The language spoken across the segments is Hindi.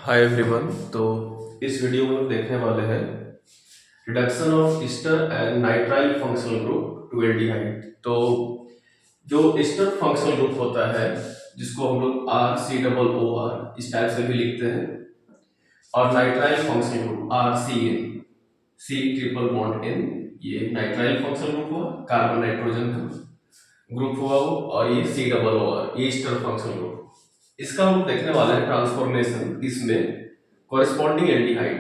Hi everyone. तो इस वीडियो में हम देखने वाले हैं reduction of ester and nitrile functional group to aldehyde. तो जो ईस्टर फंक्शनल ग्रुप होता है जिसको हम लोग RCOOR इस टाइप से भी लिखते हैं, और nitrile functional group RCN, C triple bond N, ये नाइट्राइल फंक्शनल ग्रुप हुआ, कार्बन नाइट्रोजन का ग्रुप हुआ वो, और ये COOR ईस्टर फंक्शनल ग्रुप। इसका हम देखने वाले हैं ट्रांसफॉर्मेशन, इसमें कॉरेस्पॉन्डिंग एल्डिहाइड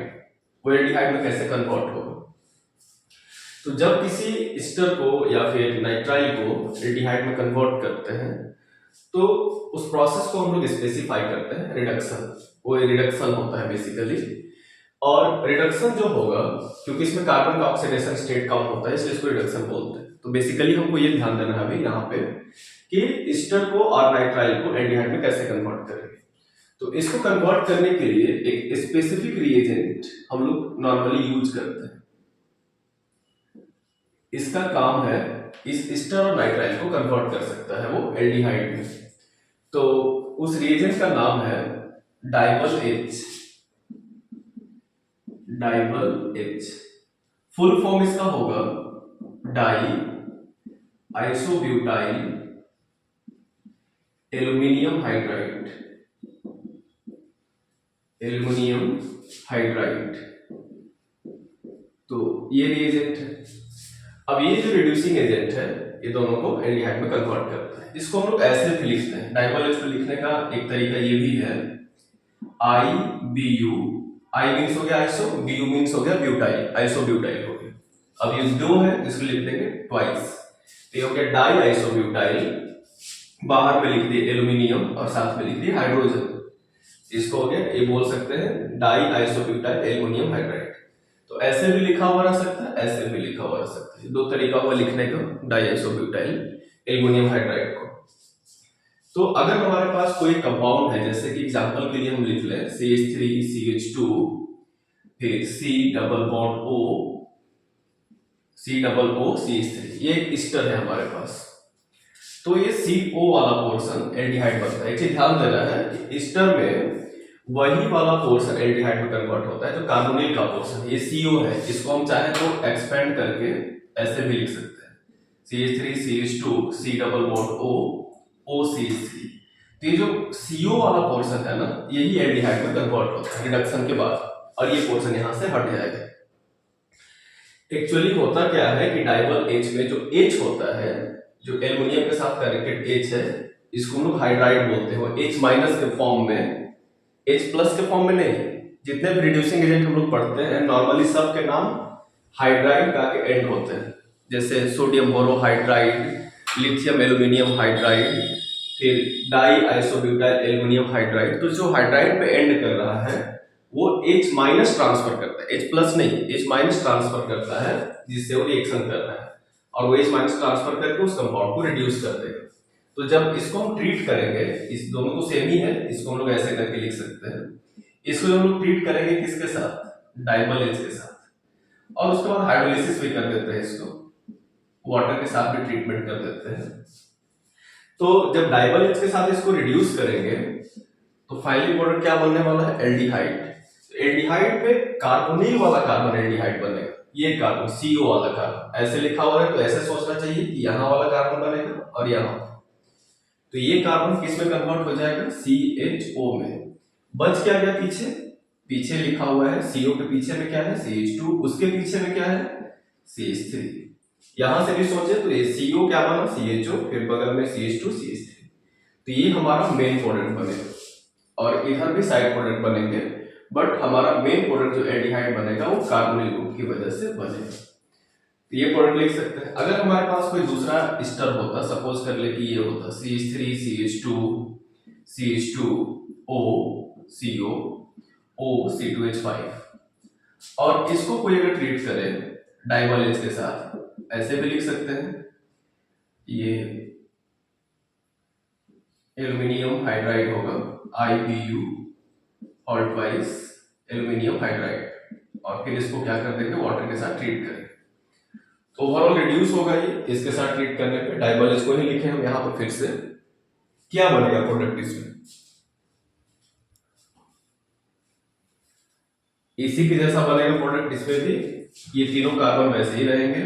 वो एल्डिहाइड में कैसे कन्वर्ट होगा। तो जब किसी ईस्टर को या फिर नाइट्राइल को एल्डिहाइड में कन्वर्ट करते हैं तो उस प्रोसेस को हम लोग स्पेसिफाई करते हैं रिडक्शन। वो रिडक्शन होता है बेसिकली, और रिडक्शन जो होगा, क्योंकि इसमें कार्बन का ऑक्सीडेशन स्टेट कम होता है इसलिए इसको रिडक्शन बोलते हैं। तो बेसिकली हमको ये ध्यान देना है अभी यहाँ पे कि ईस्टर को और नाइट्राइल को एल्डिहाइड में कैसे कन्वर्ट करेंगे। तो इसको कन्वर्ट करने के लिए एक स्पेसिफिक रिएजेंट हम लोग नॉर्मली यूज करते हैं। इसका काम है इस ईस्टर और नाइट्राइल को कन्वर्ट कर सकता है वो एल्डिहाइड में। तो उस रिएजेंट का नाम है डाइबल एच। डाइबल एच फुल फॉर्म इसका होगा die isobutyl aluminium hydride. Aluminium hydride, तो ये रिएजेंट है। अब ये जो रिड्यूसिंग एजेंट है ये दोनों को एल्डिहाइड में कन्वर्ट करता है। इसको हम लोग ऐसे भी लिखते हैं, डाइबल एच को लिखने का एक तरीका ये भी है, IBU। आई मीन्स हो गया आइसो, BU मीन्स हो गया ब्यूटाइल, आइसोब्यूटाइल हो गया। अब ये दो है इसको लिख देंगे ट्वाइस, तो ये हो गया डाई आइसोब्यूटाइल, बाहर में लिख दिए एल्यूमिनियम और साथ में लिख दिए हाइड्रोजन। इसको हो गया, ये बोल सकते हैं डाई आइसोब्यूटाइल एल्यूमिनियम हाइड्राइड। तो ऐसे भी लिखा हुआ रह सकता है, ऐसे भी लिखा हुआ रह सकता है, दो तरीका हुआ लिखने का डाई आइसोब्यूटाइल एल्यूमिनियम हाइड्राइड को। तो अगर हमारे पास कोई कंपाउंड है, जैसे कि एग्जांपल के लिए हम लिख लें CH3CH2 फिर C double bond O COO CH3, ये एक ईस्टर है हमारे पास। तो ये CO वाला पोर्शन एल्डिहाइड बनता है। एक चीज ध्यान देना है कि ईस्टर में वही वाला पोर्शन एल्डिहाइड में कन्वर्ट होता है जो कार्बोनिल का पोर्शन, ये CO है। इसको हम चाहे तो एक्सपेंड करके ऐसे भी लिख सकते हैं, CH3CH2 C double bond O OCH3। तो ये जो CO वाला पोर्शन है ना, यही एल्डिहाइड में कन्वर्ट होता है रिडक्शन के बाद, और ये पोर्शन यहां से हट जाएगा। एक्चुअली होता क्या है कि डाइबल H में जो H होता है, जो एल्युमिनियम के साथ कनेक्टेड H है, इसको हम लोग हाइड्राइड बोलते हैं। H माइनस के फॉर्म में, H प्लस के फॉर्म में नहीं। जितने भी रिड्यूसिंग एजेंट हम लोग पढ़ते हैं नॉर्मली सब के नाम हाइड्राइड का के एंड होते हैं, जैसे sodium borohydride, lithium aluminium hydride, फिर डाई आइसोब्यूटाइल एल्यूमिनियम हाइड्राइड। तो जो हाइड्राइड पे एंड कर रहा है वो H माइनस ट्रांसफर करता है, H प्लस नहीं, H माइनस ट्रांसफर करता है जिससे वो रिएक्शन कर रहा है, और वो H माइनस ट्रांसफर करके उस कंपाउंड को रिड्यूस कर देगा। तो जब इसको हम ट्रीट करेंगे, इस दोनों को सेम ही है, इसको हम लोग ऐसे करके लिख सकते हैं। इसको हम लोग ट्रीट करेंगे किसके साथ, डाइबल एच के साथ, और उसके बाद हाइड्रोलिसिस भी कर देते हैं, इसको वाटर के साथ भी ट्रीटमेंट कर देते हैं। तो जब डाइबल एच के साथ इसको रिड्यूस करेंगे तो फाइनली प्रोडक्ट क्या बनने वाला है, एल्डिहाइड। एल्डिहाइड पे कार्बोनिल वाला कार्बन एल्डिहाइड बनेगा, ये कार्बन CO वाला कार्बन ऐसे लिखा हुआ है, तो ऐसे सोचना चाहिए कि यहाँ वाला कार्बन बनेगा और यहाँ, तो ये कार्बन किस में कन्वर्ट हो जाएगा, CHO में। बच क्या गया पीछे, पीछे लिखा हुआ है CO के पीछे में क्या है, CH2, उसके पीछे में क्या है, CH3। यहां से भी सोचे तो ये CO क्या बना, CHO, फिर बगल में CH2 CH3। तो ये हमारा मेन प्रोडक्ट बनेगा, और इधर भी साइड प्रोडक्ट बनेंगे, बट हमारा मेन प्रोडक्ट जो एल्डिहाइड बनेगा वो कार्बोनिल ग्रुप की वजह से बनेगा। तो ये प्रोडक्ट लिख सकते हैं। अगर हमारे पास कोई दूसरा ईस्टर होता, सपोज कर ले कि ये होता CH3CH2 CH2O CO O C2H5, और इसको कोई अगर ट्रीट करे डाइबल एच के साथ, ऐसे भी लिख सकते हैं, ये एल्यूमिनियम हाइड्राइड होगा, IBU और ट्वाइस एल्यूमिनियम हाइड्राइड, और फिर इसको क्या कर देंगे, वाटर के साथ ट्रीट करेंगे। तो ओवरऑल रिड्यूस होगा ये, इसके साथ ट्रीट करने पे डाइबल एच को ही लिखे हम यहाँ पर। फिर से क्या बनेगा प्रोडक्ट इसमें, इसी के जैसा बनेगा प्रोडक्ट इसमें भी, ये तीनों कार्बन वैसे ही रहेंगे,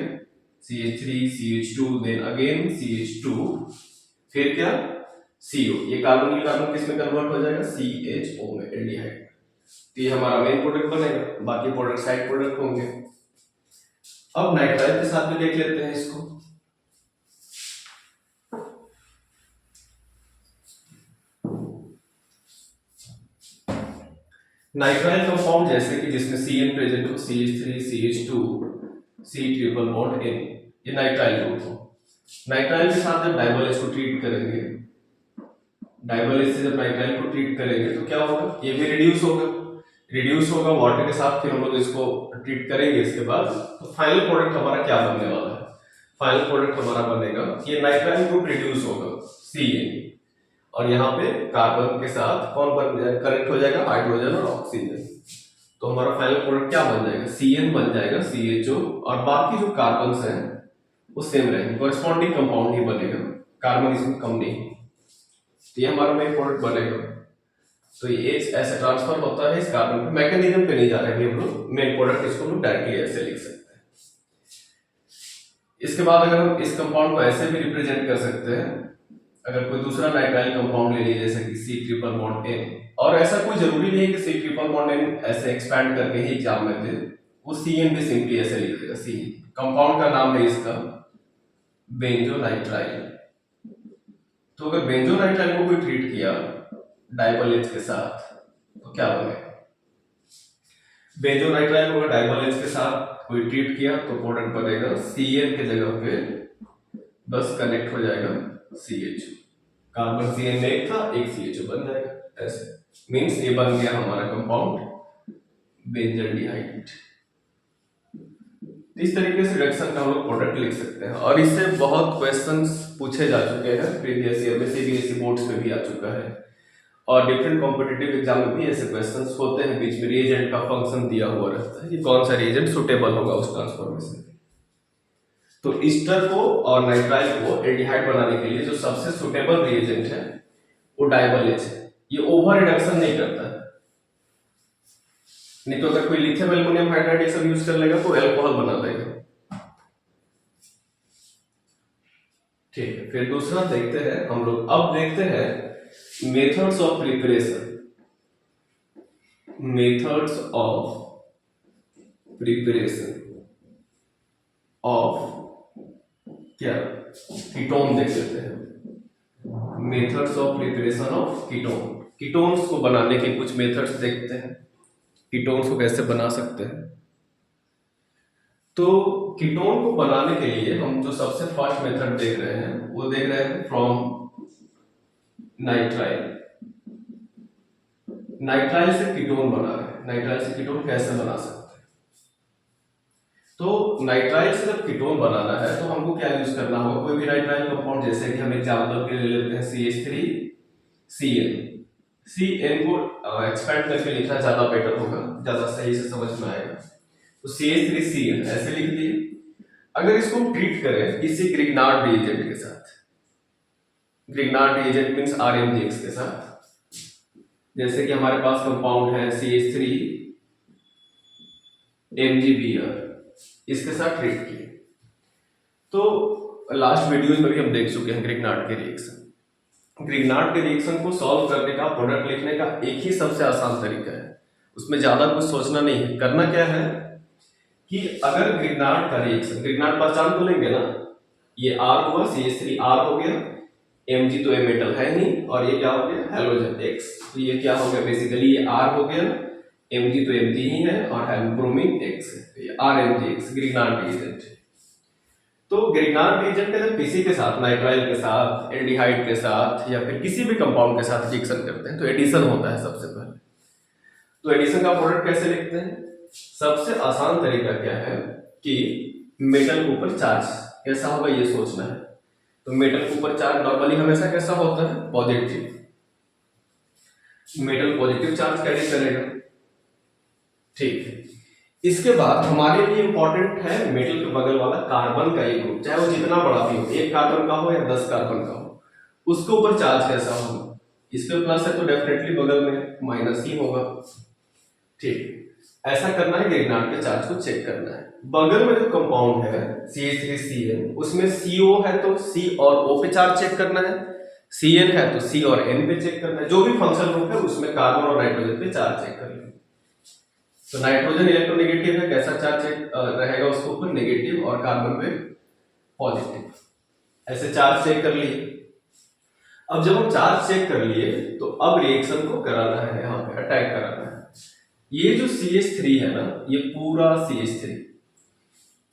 CH3 CH2 then again CH2 फिर क्या CO, ये कार्बन किस में कन्वर्ट हो जाएगा CHO में, एल्डिहाइड। तो ये हमारा मेन प्रोडक्ट बनेगा, बाकी प्रोडक्ट साइड प्रोडक्ट होंगे। अब नाइट्राइल के साथ भी देख लेते हैं इसको। नाइट्राइल कंपाउंड जैसे कि जिसमें CN प्रेजेंट हो, CH3 CH2 C triple bond N, ये नाइट्राइल ग्रुप हो। नाइट्राइल के साथ जब डाइबल एच को ट्रीट करेंगे, डाइबल एच से जब नाइट्राइल को ट्रीट करेंगे तो क्या होगा, ये भी रिड्यूस होगा वाटर के साथ। फिर हम लोग इसको ट्रीट करेंगे इसके बाद, तो फाइनल प्रोडक्ट हमारा क्या बनने वाला है, फाइनल प्रोडक्ट हमारा बनेगा ये नाइट्राइल ग्रुप रिड्यूस होगा CN, और यहाँ पे कार्बन के साथ कौन बन जाएगा, कनेक्ट हो जाएगा हाइड्रोजन और ऑक्सीजन। तो हमारा फाइनल प्रोडक्ट क्या बन जाएगा, CN बन जाएगा CHO, और बाकी जो कार्बन्स हैं वो सेम रहेंगे, कोरिस्पॉन्डिंग कंपाउंड ही बनेगा, कार्बन इसमें कम नहीं। तो ये हमारा मेन प्रोडक्ट बनेगा। तो ये H ऐसे ट्रांसफर होता है इस कार्बन पे, मैकेनिज्म पे नहीं जा रहे हम लोग, मेन प्रोडक्ट इसको हम डायरेक्टली ऐसे लिख सकते हैं। इसके बाद अगर हम इस कंपाउंड को ऐसे भी रिप्रेजेंट कर सकते हैं, अगर कोई दूसरा नाइट्राइल कंपाउंड ले लीजिए जैसे कि C ट्रिपल बॉन्ड N, और ऐसा कोई जरूरी नहीं है कि C ट्रिपल बॉन्ड N ऐसे एक्सपैंड करके ही एग्जाम में दे, वो CN भी सिंपली ऐसे लिख देगा। CN कंपाउंड का नाम है इसका बेंजोनाइट्राइल। तो अगर बेंजोनाइट्राइल को कोई ट्रीट किया डाइबल एच के साथ तो क्या बनेगा, बेंजोनाइट्राइल को अगर डाइबल एच के साथ कोई ट्रीट किया तो प्रोडक्ट बनेगा CN के जगह पे बस कनेक्ट हो जाएगा CH, कार्बन CN में एक था, एक CHO बन जाएगा। ऐसे मींस ये बन गया हमारा कंपाउंड बेंजल्डिहाइड। इस तरीके से रिएक्शन का हम लोग प्रोडक्ट लिख सकते हैं, और इससे बहुत क्वेश्चंस पूछे जा चुके हैं प्रीवियस ईयर में, CBSE बोर्ड्स में भी आ चुका है, और डिफरेंट कॉम्पिटिटिव एग्जाम में भी ऐसे क्वेश्चंस होते हैं। बीच में रिएजेंट का फंक्शन दिया हुआ रहता है कि कौन सा रिएजेंट सुटेबल होगा उस ट्रांसफॉर्मेशन में। तो ईस्टर को और नाइट्राइल को एल्डिहाइड बनाने के लिए जो सबसे सुटेबल रिएजेंट है वो डाइबल एच है। ये ओवर रिडक्शन नहीं करता है, नहीं तो अगर कोई लिथियम एल्युमिनियम हाइड्राइड ये सब यूज कर लेगा तो अल्कोहल बना देगा। ठीक है, फिर दूसरा देखते हैं हम लोग। अब देखते हैं methods of preparation, methods of preparation of क्या कीटोन देख लेते हैं। Methods of preparation of ketone, ketones को बनाने के कुछ मेथड्स देखते हैं, कीटोन्स को कैसे बना सकते हैं। तो कीटोन को बनाने के लिए हम जो सबसे फर्स्ट मेथड देख रहे हैं वो देख रहे हैं फ्रॉम नाइट्राइल। नाइट्राइल से कीटोन बना रहे हैं, नाइट्राइल से कीटोन कैसे बना सकते हैं। तो नाइट्राइल से जब कीटोन बनाना है तो हमको क्या यूज करना होगा, कोई भी नाइट्राइल कंपाउंड, जैसे कि हम एग्जांपल के लिए ले लेते हैं CH3CN। CN को एक्सपेंड करके लिखना ज्यादा बेटर होगा, ज्यादा सही से समझ में आएगा। तो CH3CN ऐसे लिख दिए। अगर इसको ट्रीट करें किसी ग्रिग्नार्ड रिएजेंट के साथ, ग्रिग्नार्ड रिएजेंट मींस RMGX के साथ, जैसे कि हमारे पास कंपाउंड है CH3MgBr, इसके साथ ट्रीट किए। तो लास्ट वीडियोस में भी हम देख चुके हैं ग्रिग्नार्ड के रिएक्शन। ग्रिग्नार्ड के रिएक्शन को सॉल्व करने का, प्रोडक्ट लिखने का एक ही सबसे आसान तरीका है, उसमें ज्यादा कुछ सोचना नहीं है। करना क्या है कि अगर ग्रिग्नार्ड का रिएक्शन, ग्रिग्नार्ड पहचान तो लेंगे ना, ये R हुआ, CH3R हो गया, Mg तो ये मेटल है नहीं, और ये क्या हो गया हैलोजन X, तो ये क्या हो गया बेसिकली ये R हो गया, Mg तो Mg ही है, और ब्रोमीन X है, तो ये RMgX ग्रिग्नार्ड रिएजेंट है। तो ग्रिग्नार्ड रिएजेंट का जब किसी के साथ, नाइट्राइल के साथ, एल्डिहाइड के साथ, या फिर किसी भी कंपाउंड के साथ रिएक्शन करते हैं तो एडिशन होता है सबसे पहले। तो एडिशन का प्रोडक्ट कैसे लिखते हैं, सबसे आसान तरीका क्या है कि मेटल के ऊपर चार्ज कैसा होगा ये सोचना है। तो मेटल के ऊपर चार्ज नॉर्मली हमेशा कैसा होता है, positive. Metal positive charge carry करेगा, ठीक है। इसके बाद हमारे लिए इंपॉर्टेंट है मेटल के बगल वाला कार्बन का एक ग्रुप, चाहे वो जितना बड़ा भी हो, 1 कार्बन का हो या 10 कार्बन का हो, उसके ऊपर चार्ज कैसा होगा। इस पे प्लस है तो डेफिनेटली बगल में माइनस ही होगा, ठीक। ऐसा करना है, ग्रिग्नार्ड के चार्ज को चेक करना है। बगल में जो कंपाउंड है CH3CN, उसमें CO है तो C और O पे चार्ज चेक करना है, CN है तो C और N पे चेक करना है। जो भी फंक्शनल ग्रुप है उसमें कार्बन और नाइट्रोजन पे चार्ज चेक कर लेंगे। तो नाइट्रोजन इलेक्ट्रोनेगेटिव है, कैसा चार्ज चेक रहेगा उसके ऊपर, नेगेटिव, और कार्बन पे पॉजिटिव। ऐसे चार्ज चेक कर लिए। अब जब हम चार्ज चेक कर लिए तो अब रिएक्शन को कराना है, यहाँ पे अटैक कराना है। ये जो CH3 है ना, ये पूरा CH3,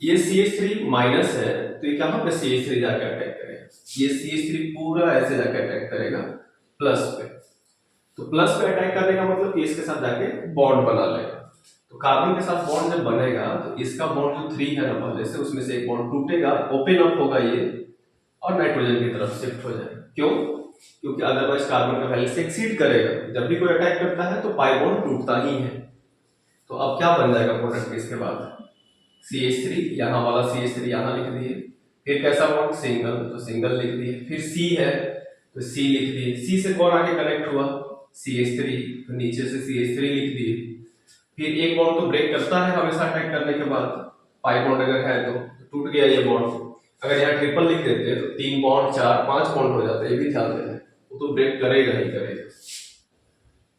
ये CH3 माइनस है तो ये कहां पे CH3 जाकर अटैक करेगा, ये CH3 पूरा ऐसे जाकर अटैक करेगा प्लस पे। तो प्लस पे अटैक करने का मतलब कि इसके साथ जाके बॉन्ड बना लेगा। तो कार्बन के साथ बॉन्ड जब बनेगा तो इसका बॉन्ड जो 3 है ना पहले से, उसमें से एक बॉन्ड टूटेगा, ओपन अप होगा ये, और नाइट्रोजन की तरफ शिफ्ट हो जाएगा। क्यों? क्योंकि अदरवाइज कार्बन का वैल्यू से एक्सीड करेगा। जब भी कोई अटैक करता है तो पाई बॉन्ड टूटता ही है। तो अब क्या बन जाएगा प्रोडक्ट इसके बाद, CH3, यहाँ वाला CH3 यहाँ लिख दिए, फिर कैसा बॉन्ड, सिंगल, तो सिंगल लिख दिए, फिर C है तो C लिख दिए, C से कौन आगे कनेक्ट हुआ, CH3, तो नीचे से CH3 लिख दिए। फिर एक बॉन्ड तो ब्रेक करता है हमेशा अटैक करने के बाद, पाई बॉन्ड अगर है तो टूट गया ये बॉन्ड। अगर यहाँ ट्रिपल लिख देते तो 3 बॉन्ड 4 5 बॉन्ड हो जाते, ये भी ध्यान देना, वो तो ब्रेक करेगा ही करेगा।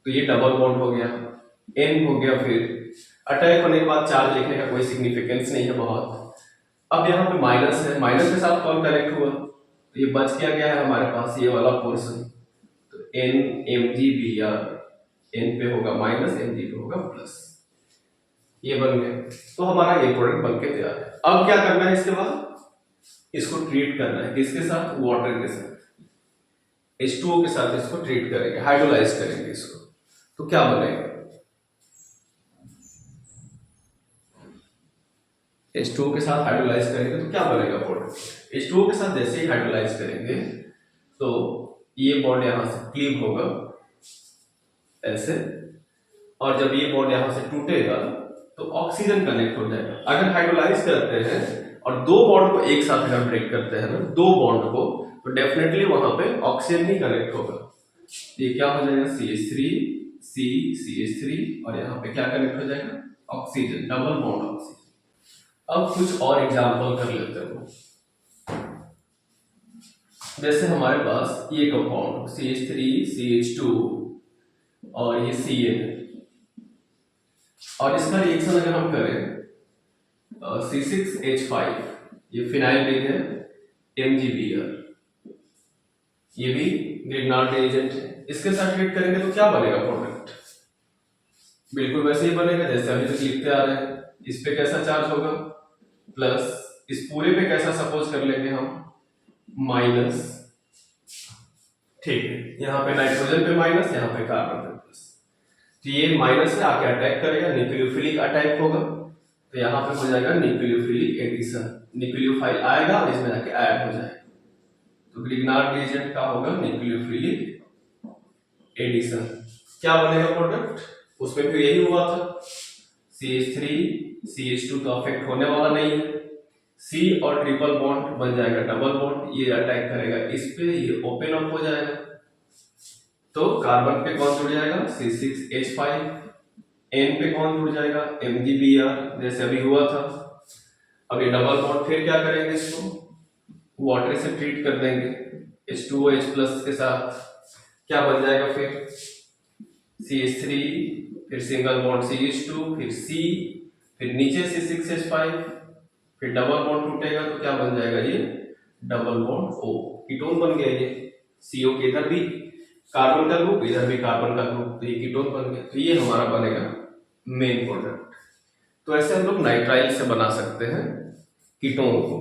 तो ये डबल बॉन्ड हो गया, N हो गया। फिर अटैक होने के बाद चार्ज लिखने का कोई सिग्निफिकेंस नहीं है बहुत। अब यहाँ पे माइनस है, माइनस के साथ कौन कनेक्ट हुआ, तो ये बच क्या गया है हमारे पास, ये वाला पोर्शन, तो N MgBr, N पे होगा माइनस, Mg पे होगा प्लस, ये बन गया। तो हमारा ये प्रोडक्ट बन के तैयार है। अब क्या करना है इसके बाद, इसको ट्रीट करना है, किसके साथ, वाटर के साथ, H2O के साथ इसको ट्रीट करेंगे, हाइड्रोलाइज करेंगे इसको। तो क्या बनेगा, H2O के साथ हाइड्रोलाइज करेंगे तो क्या बनेगा प्रोडक्ट। H2O के साथ जैसे ही हाइड्रोलाइज करेंगे तो ये बॉन्ड यहां से क्लीव होगा ऐसे, और जब ये बॉन्ड यहां से टूटेगा तो ऑक्सीजन कनेक्ट हो जाएगा। अगर हाइड्रोलाइज करते हैं और दो बॉन्ड को एक साथ अगर ब्रेक करते हैं ना, दो बॉन्ड को, तो डेफिनेटली वहां पे ऑक्सीजन ही कनेक्ट होगा। ये क्या हो जाएगा, CH3 C CH3, और यहाँ पे क्या कनेक्ट हो जाएगा, ऑक्सीजन, डबल बॉन्ड ऑक्सीजन। अब कुछ और एग्जांपल कर लेते हैं। जैसे हमारे पास ये कंपाउंड CH3 CH2 और ये Cn, और इसका रिएक्शन अगर हम करें C6H5, ये फिनाइल रिंग है, MgBr, ये भी ग्रिग्नार्ड एजेंट है, इसके साथ ट्रीट करेंगे तो क्या बनेगा प्रोडक्ट, बिल्कुल वैसे ही बनेगा जैसे अभी तक लिखते आ रहे हैं। इस पे कैसा चार्ज होगा, प्लस, इस पूरे पे कैसा सपोज कर लेंगे हम, माइनस, ठीक है, यहाँ पे नाइट्रोजन पे माइनस, यहाँ पे कार्बन पे प्लस। तो ये माइनस से आके अटैक करेगा, न्यूक्लियोफिलिक अटैक होगा, तो यहाँ पे हो जाएगा न्यूक्लियोफिलिक एडिशन, न्यूक्लियोफाइल आएगा और इसमें जाके ऐड हो जाएगा। तो ग्रिग्नार्ड रिएजेंट का होगा न्यूक्लियोफिलिक एडिशन। क्या बनेगा प्रोडक्ट, उसमें भी यही हुआ था, CH3 CH2 तो अफेक्ट होने वाला नहीं है, C और ट्रिपल बॉन्ड बन जाएगा डबल बॉन्ड, ये अटैक करेगा इस पे, ये ओपन अप हो जाएगा, तो कार्बन पे कौन जुड़ जाएगा, C6H5, N पे कौन जुड़ जाएगा, MgBr, जैसे अभी हुआ था। अब ये डबल बॉन्ड फिर क्या करेंगे, इसको वाटर से ट्रीट कर देंगे, H2OH+ के साथ, क्या बन जाएगा फिर, CH3, फिर सिंगल बॉन्ड CH2, फिर C, फिर नीचे C6H5, फिर डबल बॉन्ड टूटेगा तो क्या बन जाएगा, ये डबल बॉन्ड O, कीटोन बन गया ये। CO के इधर भी कार्बन का ग्रुप, इधर भी कार्बन का ग्रुप, तो ये कीटोन बन गया। तो ये हमारा बनेगा मेन प्रोडक्ट। तो ऐसे हम लोग नाइट्राइल से बना सकते हैं कीटोन को,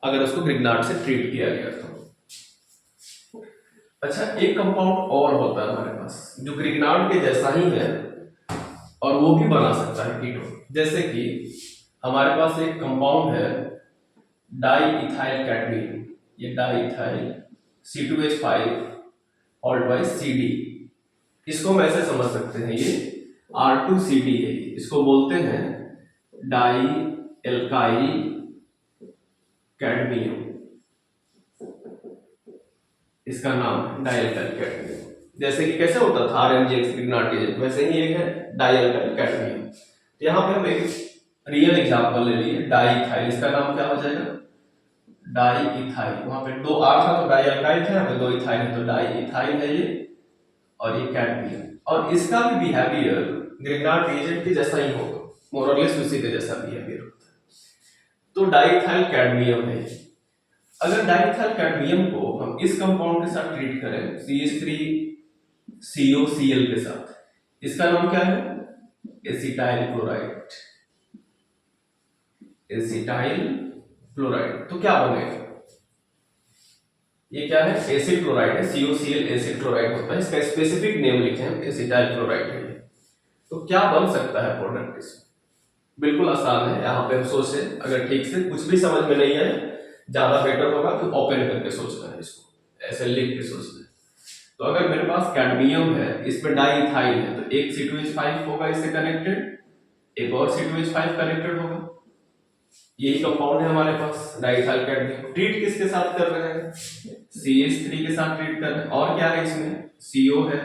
अगर उसको ग्रिग्नार्ड से ट्रीट किया गया तो। अच्छा, एक कंपाउंड और होता है हमारे पास जो ग्रिग्नार्ड के जैसा ही है और वो भी बना सकता है कीटोन। जैसे कि हमारे पास एक कंपाउंड है डाईइथाइल कैडमियम, ये diethyl C2H5 alt by CD, इसको हम ऐसे समझ सकते हैं, ये R2CD है, इसको बोलते हैं डाई एल्काइल कैडमियम, इसका नाम है डाई एल्काइल कैडमियम। जैसे कि कैसे होता था RMgX ग्रिग्नार्ड रिएजेंट, वैसे ही एक है डाई अल्काइल कैडमियम। तो यहाँ पे हम एक रियल एग्जांपल ले लिए डाई इथाइल, इसका नाम क्या हो जाएगा डाई इथाइल। वहां पे 2 R था तो डाई अल्काइल था, यहाँ पे 2 इथाइल है तो डाई इथाइल है ये, और ये कैडमियम। और इसका भी बिहेवियर ग्रिग्नार्ड रिएजेंट के जैसा ही होगा, मोर और लेस उसी के जैसा बिहेवियर होता है। तो डाइइथाइल कैडमियम है। अगर डाइइथाइल कैडमियम को हम इस कंपाउंड के साथ ट्रीट करें CH3COCl के साथ, इसका नाम क्या है एसिटाइल क्लोराइड। एसिटाइल क्लोराइड तो क्या बनेगा, ये क्या है एसिड क्लोराइड है, COCl एसिड क्लोराइड होता है, इसका स्पेसिफिक नेम लिखे हैं एसिटाइल क्लोराइड है। तो क्या बन सकता है प्रोडक्ट इसमें, बिल्कुल आसान है। यहाँ पे हम सोचे, अगर ठीक से कुछ भी समझ में नहीं है ज्यादा बेटर होगा तो ओपन करके सोचना है, इसको ऐसे लिख के सोचना है। तो अगर मेरे पास कैडमियम है, इसमें डाइइथाइल है, तो एक C2H5 होगा इससे कनेक्टेड, एक और C2H5 कनेक्टेड होगा, यही कंपाउंड है हमारे पास डाइइथाइल कैडमियम। ट्रीट किसके साथ कर रहे हैं CH3 के साथ ट्रीट कर रहे हैं, और क्या है इसमें CO है,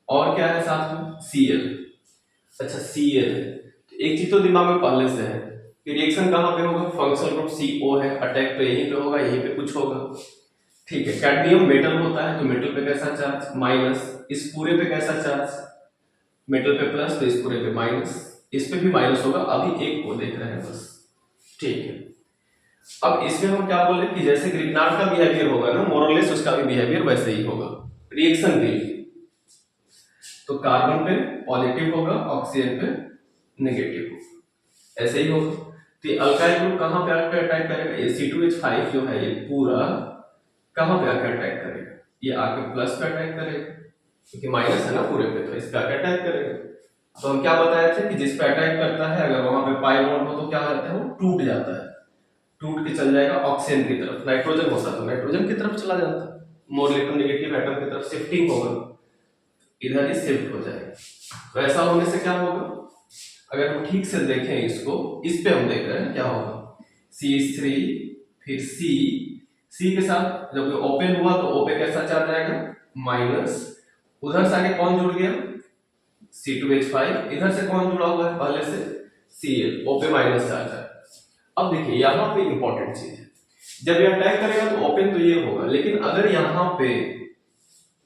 और क्या है साथ में Cl। अच्छा Cl है, तो एक चीज तो दिमाग में पहले से है कि रिएक्शन कहाँ पे होगा, फंक्शनल ग्रुप CO है, अटैक तो यहीं पे होगा, यहीं पे कुछ होगा, ठीक है। कैडमियम मेटल होता है तो मेटल पे कैसा चार्ज माइनस, इस पूरे पे कैसा चार्ज मेटल पे प्लस, तो इस पूरे पे माइनस, इस पे भी माइनस होगा, अभी एक को देख रहे हैं बस, ठीक है। अब इसमें हम क्या बोले कि जैसे ग्रिग्नार्ड का बिहेवियर होगा ना मोर और लेस, उसका भी बिहेवियर वैसे ही होगा रिएक्शन के लिए। तो कार्बन पे पॉजिटिव होगा, ऑक्सीजन पे नेगेटिव होगा, ऐसे ही होगा। तो अल्काइल ग्रुप कहां पे आकर अटैक करेगा, ये C2H5 जो है ये पूरा कहां पे आकर अटैक करेगा, ये आकर प्लस पे अटैक करेगा, क्योंकि माइनस है ना पूरे पे, तो इस पे आकर अटैक करेगा। तो हम क्या बताए थे कि जिस पे अटैक करता है अगर वहां पे पाई बॉन्ड हो तो क्या होता है वो टूट जाता है, टूट के चल जाएगा ऑक्सीजन की तरफ, नाइट्रोजन होता तो नाइट्रोजन की तरफ चला जाता, मोर इलेक्ट्रोनेगेटिव एटम की तरफ शिफ्टिंग होगा, इधर ही शिफ्ट हो जाएगा। तो ऐसा होने से क्या होगा, अगर हम ठीक से देखें इसको, इस पे हम देख रहे हैं क्या होगा CH3 फिर C के साथ जब ओपन हुआ तो O पे कैसा चार्ज आएगा माइनस, उधर से आगे कौन जुड़ गया C2H5, इधर से कौन जुड़ा हुआ है पहले से Cl, O पे माइनस चार्ज है। अब देखिए यहाँ पे इंपॉर्टेंट चीज है, जब ये अटैक करेगा तो ओपन तो ये होगा, लेकिन अगर यहाँ पे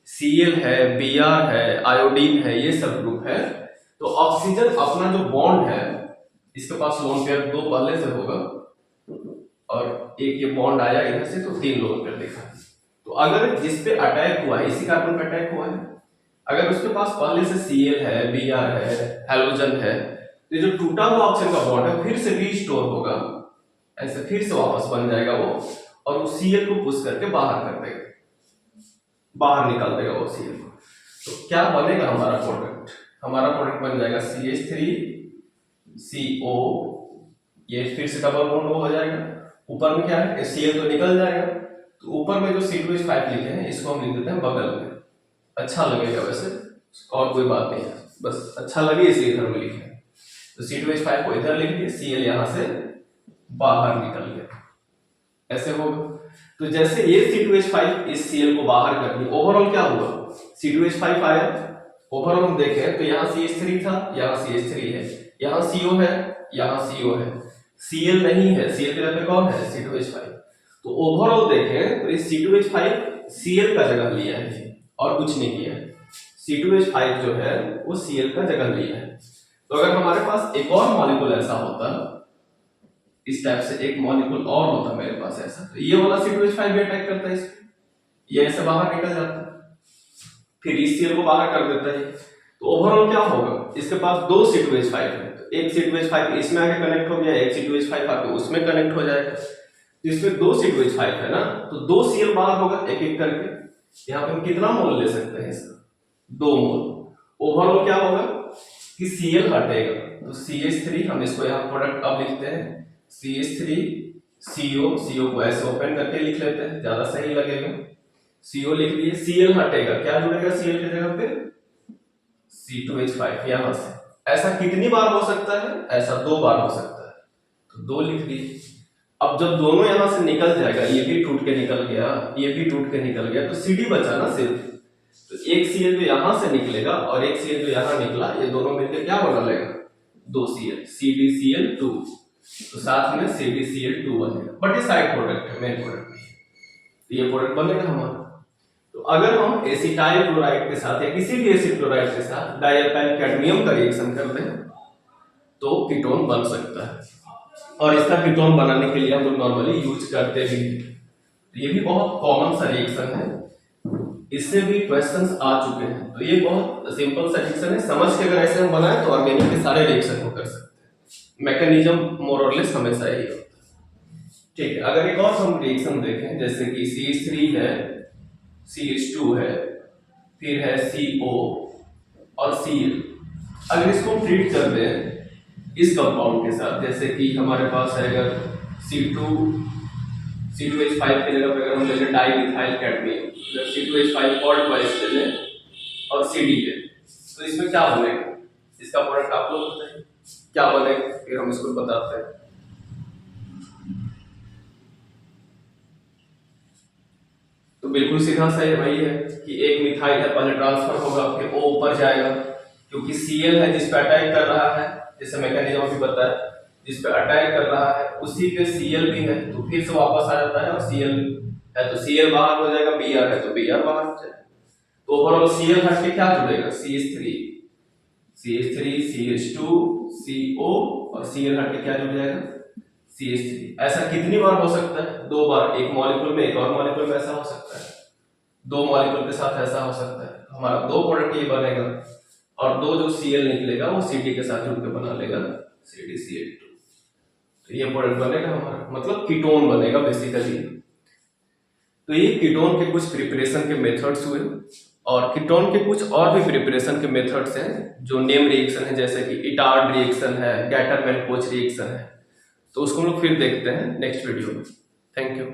Cl है, Br है, आयोडीन है, ये सब ग्रुप है, तो ऑक्सीजन अपना जो बॉन्ड है, इसके पास लोन पेयर 2 पहले से होगा और एक ये बॉन्ड आया इधर से, तो 3 लोन पेयर दिखा। तो अगर जिस पे अटैक हुआ है, इसी कार्बन पे अटैक हुआ है, अगर उसके पास पहले से Cl है, Br है, हैलोजन है, तो जो टूटा हुआ ऑक्सीजन का बॉन्ड है फिर से रीस्टोर होगा, ऐसे फिर से वापस बन जाएगा वो, और वो Cl को पुश करके बाहर कर देगा, बाहर निकाल देगा वो Cl को। तो क्या बनेगा हमारा प्रोडक्ट, हमारा प्रोडक्ट बन जाएगा CH3CO, ये फिर से डबल बॉन्ड हो जाएगा, ऊपर में क्या है Cl तो निकल जाएगा, तो ऊपर में जो C2H5 लिखे हैं इसको हम लिख देते हैं बगल में, अच्छा लगेगा वैसे, और कोई बात नहीं है, बस अच्छा लगे इसलिए इधर में लिखे। तो C2H5 को इधर लिख दिए, Cl यहां से बाहर निकल गया, ऐसे होगा। तो जैसे ये C2H5 इस Cl को बाहर कर दिया, ओवरऑल क्या हुआ C2H5 आया, ओवरऑल हम देखें तो यहाँ CH3 था, यहाँ CH3 है, यहाँ CO है, यहाँ CO है, Cl नहीं है, Cl के जगह पे कौन है C2H5। तो ओवरऑल देखें तो इस C2H5 Cl का जगह लिया है और कुछ नहीं किया है, C2H5 जो है वो Cl का जगह लिया है। तो अगर हमारे पास एक और मॉलिक्यूल ऐसा होता, इस टाइप से एक मॉलिक्यूल और होता मेरे पास ऐसा, तो ये वाला C2H5 भी अटैक करता है इसको, ये ऐसे बाहर निकल जाता है, फिर इस Cl को बाहर कर देता है। तो ओवरऑल क्या होगा, इसके पास 2 C2H5 है, तो एक C2H5 इसमें आके कनेक्ट हो गया, एक C2H5 आके उसमें कनेक्ट हो जाएगा, तो इसमें 2 C2H5 है ना, तो 2 Cl बाहर होगा एक एक करके। यहाँ पे हम कितना मोल ले सकते हैं इसका, 2 मोल। ओवरऑल क्या होगा कि Cl हटेगा, तो CH3 हम इसको यहाँ प्रोडक्ट अब लिखते हैं CH3CO को ऐसे ओपन करके लिख लेते हैं, ज्यादा सही लगेगा। CO लिख लिए, Cl हटेगा, क्या जुड़ेगा Cl की जगह पे C2H5 यहां से। ऐसा कितनी बार हो सकता है, ऐसा 2 बार हो सकता है, तो 2 लिख दिए। अब जब दोनों यहां से निकल जाएगा, ये भी टूट के निकल गया, ये भी टूट के निकल गया, तो CD बचा ना सिर्फ, तो एक Cl जो यहाँ से निकलेगा और एक Cl जो यहाँ निकला, ये दोनों मिलकर क्या बना लेगा, 2 Cl, CdCl2। तो साथ में CdCl2 बनेगा, बट ये साइड प्रोडक्ट है, मेन प्रोडक्ट नहीं है। तो ये प्रोडक्ट बनेगा हमारा। तो अगर हम एसिटाइल क्लोराइड के साथ या किसी भी एसिड क्लोराइड के साथ डाइअल्काइल कैडमियम का रिएक्शन कर दें तो कीटोन बन सकता है, और इसका कीटोन बनाने के लिए हम लोग नॉर्मली यूज करते भी हैं। ये भी बहुत कॉमन सा रिएक्शन है, इससे भी क्वेश्चंस आ चुके हैं। तो ये बहुत सिंपल सा रिएक्शन है, समझ के अगर ऐसे हम बनाए तो ऑर्गेनिक के सारे रिएक्शन को कर सकते हैं। मैकेनिज्म मोर और लेस हमेशा यही होता है। ठीक है, अगर एक और हम रिएक्शन देखें, जैसे कि CH3 है, CH2 है, फिर है CO और Cl। अगर इसको ट्रीट कर दें इस कंपाउंड के साथ, जैसे कि हमारे पास है अगर C2H5 के जगह पे अगर हम ले लें डाइमिथाइल कैडमियम, C2H5 और ट्वाइस ले लें और CD ले, तो इसमें क्या बनेगा, इसका प्रोडक्ट आप लोग बताइए क्या बनेगा, फिर हम इसको बताते हैं। तो बिल्कुल सीधा सा वही है कि एक मिथाइल है, पहले ट्रांसफर होगा, फिर O ऊपर जाएगा, क्योंकि Cl है जिस पे अटैक कर रहा है, जैसे मैकेनिज्म भी पता है, जिस पे अटैक कर रहा है उसी पे Cl भी है, तो फिर से वापस आ जाता है, और Cl है तो Cl बाहर हो जाएगा, Br है तो Br बाहर हो जाएगा। तो ओवरऑल Cl हट के क्या जुड़ेगा, CH3, CH2, CO और Cl हट के क्या जुड़ जाएगा, CH3। ऐसा कितनी बार हो सकता है, 2 बार, एक मॉलिक्यूल में एक और मॉलिक्यूल में ऐसा हो सकता है, 2 मॉलिक्यूल के साथ ऐसा हो सकता है। हमारा 2 प्रोडक्ट ये बनेगा, और 2 जो Cl निकलेगा वो Cd के साथ जुड़ के बना लेगा CdCl2। तो ये प्रोडक्ट बनेगा हमारा, मतलब कीटोन बनेगा बेसिकली। तो ये कीटोन के कुछ प्रिपरेशन के मेथड्स हुए, और कीटोन के कुछ और भी प्रिपरेशन के मेथड्स हैं जो नेम रिएक्शन है, जैसे कि इटार्ड रिएक्शन है, गैटरमैन कोच रिएक्शन है। तो उसको हम लोग फिर देखते हैं नेक्स्ट वीडियो में। Thank you.